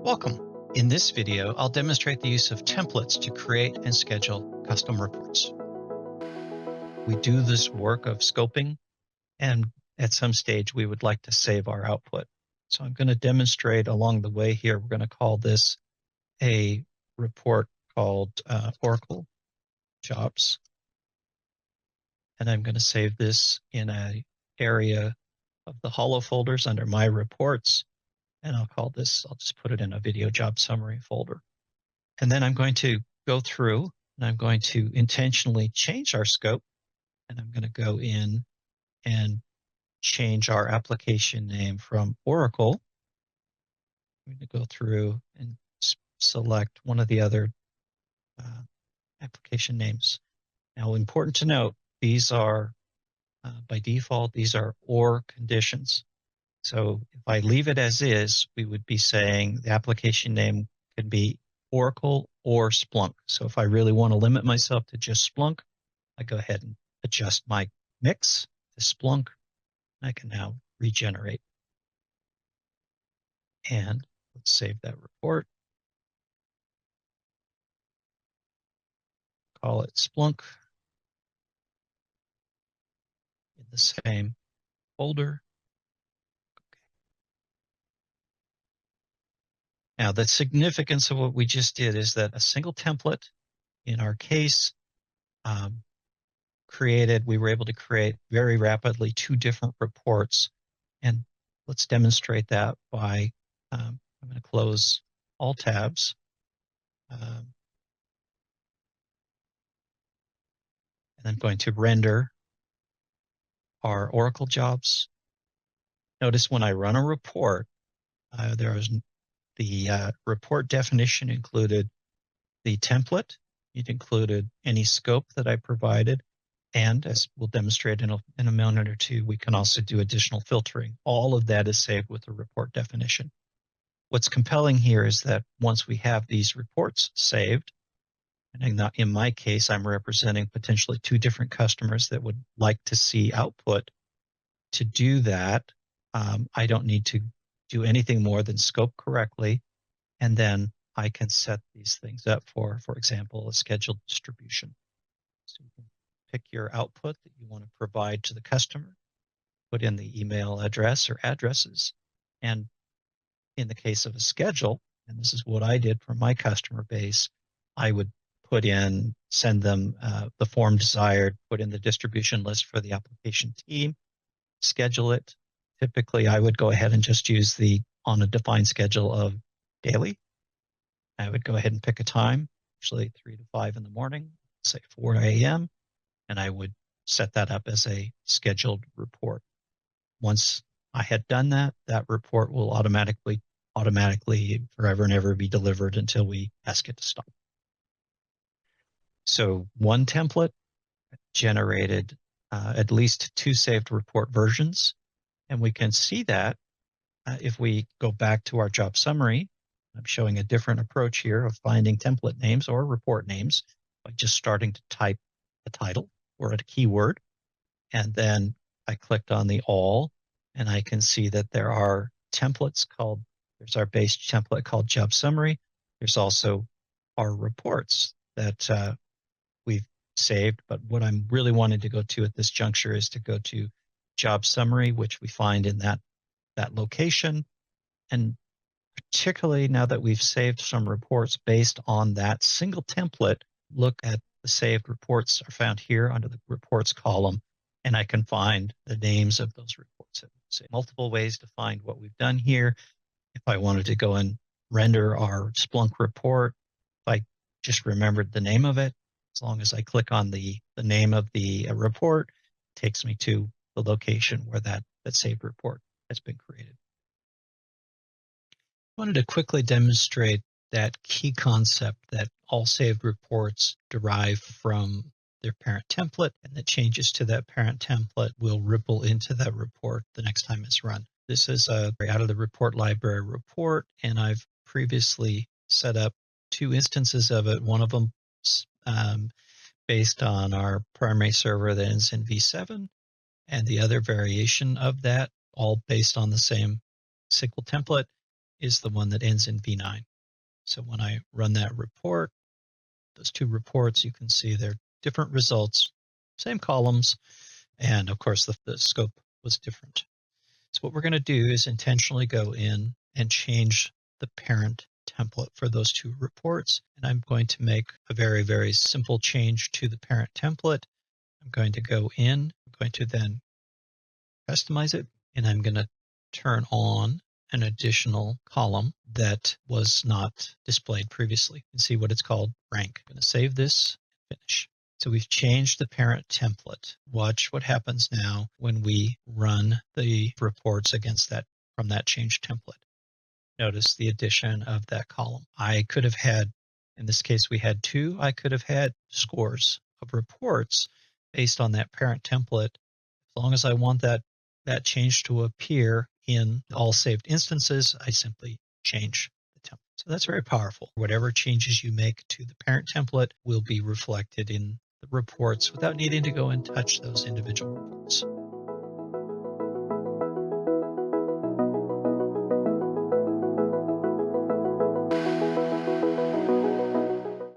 Welcome. In this video, I'll demonstrate the use of templates to create and schedule custom reports. We do this work of scoping, and at some stage we would like to save our output. So I'm going to demonstrate along the way here. We're going to call this a report called Oracle Jobs. And I'm going to save this in an area of the hollow folders under My Reports. And I'll just put it in a video job summary folder. And then I'm going to go through and I'm going to intentionally change our scope. And I'm going to go in and change our application name from Oracle. I'm going to go through and select one of the other application names. Now, important to note, these are, by default, these are OR conditions. So if I leave it as is, we would be saying the application name could be Oracle or Splunk. So if I really want to limit myself to just Splunk, I go ahead and adjust my mix to Splunk. I can now regenerate. And let's save that report. Call it Splunk in the same folder. Now, the significance of what we just did is that a single template, in our case, we were able to create very rapidly 2 different reports. And let's demonstrate that by, I'm going to close all tabs. And I'm going to render our Oracle jobs. Notice when I run a report, the report definition included the template. It included any scope that I provided. And as we'll demonstrate in a minute or two, we can also do additional filtering. All of that is saved with the report definition. What's compelling here is that once we have these reports saved, and in my case, I'm representing potentially 2 different customers that would like to see output. To do that, I don't need to do anything more than scope correctly, and then I can set these things up for example, a scheduled distribution. So you can pick your output that you want to provide to the customer, put in the email address or addresses, and in the case of a schedule, and this is what I did for my customer base, I would send them the form desired, put in the distribution list for the application team, schedule it. Typically, I would go ahead and just use on a defined schedule of daily. I would go ahead and pick a time, usually 3 to 5 in the morning, say 4 a.m., and I would set that up as a scheduled report. Once I had done that, that report will automatically forever and ever be delivered until we ask it to stop. So one template generated at least 2 saved report versions. And we can see that if we go back to our job summary. I'm showing a different approach here of finding template names or report names by just starting to type a title or a keyword. And then I clicked on the all, and I can see that there are templates there's our base template called job summary. There's also our reports that we've saved. But what I'm really wanting to go to at this juncture is to go to job summary, which we find in that location. And particularly now that we've saved some reports based on that single template, look at the saved reports are found here under the reports column, and I can find the names of those reports. Multiple ways to find what we've done here. If I wanted to go and render our Splunk report, if I just remembered the name of it, as long as I click on the name of the report, it takes me to the location where that saved report has been created. I wanted to quickly demonstrate that key concept that all saved reports derive from their parent template, and the changes to that parent template will ripple into that report the next time it's run. This is a out of the report library report, and I've previously set up 2 instances of it. One of them based on our primary server that ends in V7, and the other variation of that, all based on the same SQL template. is the one that ends in V9. So when I run that report, those two reports, you can see they're different results, same columns, and of course the scope was different. So what we're going to do is intentionally go in and change the parent template for those two reports. And I'm going to make a very, very simple change to the parent template. I'm going to go in, I'm going to then customize it, and I'm going to turn on an additional column that was not displayed previously. You can see what it's called, rank. I'm going to save this, finish. So we've changed the parent template. Watch what happens now when we run the reports against that from that changed template. Notice the addition of that column. I could have had, in this case, we had two. I could have had scores of reports based on that parent template. As long as I want that change to appear in all saved instances, I simply change the template. So that's very powerful. Whatever changes you make to the parent template will be reflected in the reports without needing to go and touch those individual reports.